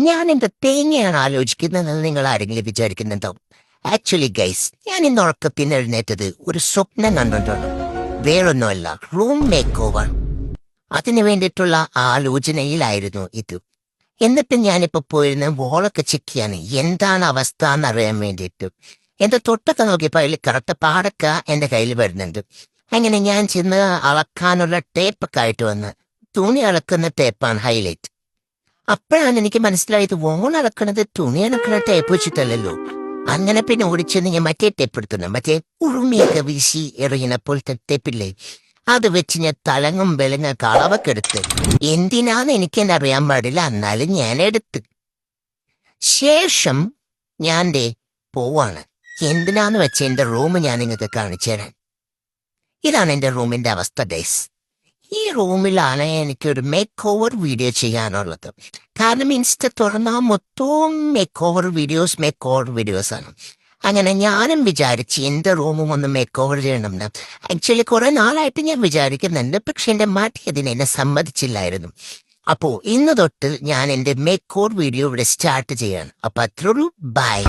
ഞാൻ എന്റെ തേങ്ങയാണ് ആലോചിക്കുന്നതെന്ന് നിങ്ങൾ ആരെങ്കിലും വിചാരിക്കുന്നുണ്ടോ? ആക്ച്വലി ഗൈസ്, ഞാൻ ഇന്ന് ഉറക്കത്തിന് എഴുന്നേറ്റത് ഒരു സ്വപ്നം കണ്ടിട്ടുണ്ട്. വേറൊന്നുമല്ല, റൂം മേക്ക് ഓവർ. അതിനു വേണ്ടിയിട്ടുള്ള ആലോചനയിലായിരുന്നു ഇത്. എന്നിട്ട് ഞാനിപ്പോ പോയിരുന്ന വോളൊക്കെ ചെക്ക് ചെയ്യാണ് എന്താണ് അവസ്ഥ എന്നറിയാൻ വേണ്ടിയിട്ട്. എന്റെ തൊട്ടൊക്കെ നോക്കിയപ്പോ അതിൽ കറുത്ത പാടക്ക എന്റെ കയ്യിൽ വരുന്നുണ്ട്. അങ്ങനെ ഞാൻ ചെന്ന് അളക്കാനുള്ള ടേപ്പൊക്കെ ആയിട്ട് വന്ന് തുണി അളക്കുന്ന ടേപ്പാണ് ഹൈലൈറ്റ്. അപ്പോഴാണ് എനിക്ക് മനസ്സിലായത് വോൾ അളക്കണത് തുണി അളക്കണ ടേപ്പ് വെച്ചിട്ടല്ലല്ലോ. അങ്ങനെ പിന്നെ ഓടിച്ചെന്ന് ഞാൻ മറ്റേ ടേപ്പ് എടുത്തുന്നു, മറ്റേ ഉറുമിയൊക്കെ വീശി എറിയണപ്പോഴത്തെ ടേപ്പില്ലേ, അത് വെച്ച് ഞാൻ തലങ്ങും വിലങ്ങൊക്കെ അളവൊക്കെ എടുത്ത്. എന്തിനാന്ന് എനിക്കെന്നെ അറിയാൻ പാടില്ല, എന്നാലും ഞാൻ എടുത്ത്. ശേഷം ഞാൻ പോവാണ്. എന്തിനാന്ന് വെച്ച എന്റെ റൂം ഞാൻ നിങ്ങൾക്ക് കാണിച്ചു തരാൻ. ഇതാണ് എന്റെ റൂമിന്റെ അവസ്ഥ ഡേയ്സ്. ഈ റൂമിലാണ് എനിക്കൊരു മേക്ക് ഓവർ വീഡിയോ ചെയ്യാനുള്ളത്. കാരണം ഇൻസ്റ്റ തുറന്നാൽ മൊത്തവും മേക്ക് ഓവർ വീഡിയോസ് ആണ്. അങ്ങനെ ഞാനും വിചാരിച്ച് എന്റെ റൂമും ഒന്ന് മേക്ക് ഓവർ ചെയ്യണമെന്ന്. ആക്ച്വലി കുറെ നാളായിട്ട് ഞാൻ വിചാരിക്കുന്നുണ്ട്, പക്ഷെ എന്റെ മാറ്റി അതിനെന്നെ സമ്മതിച്ചില്ലായിരുന്നു. അപ്പോ ഇന്ന് തൊട്ട് ഞാൻ എന്റെ മേക്ക് ഓവർ വീഡിയോ ഇവിടെ സ്റ്റാർട്ട് ചെയ്യാണ്. അപ്പൊ അത്രയുള്ളൂ, ബൈ.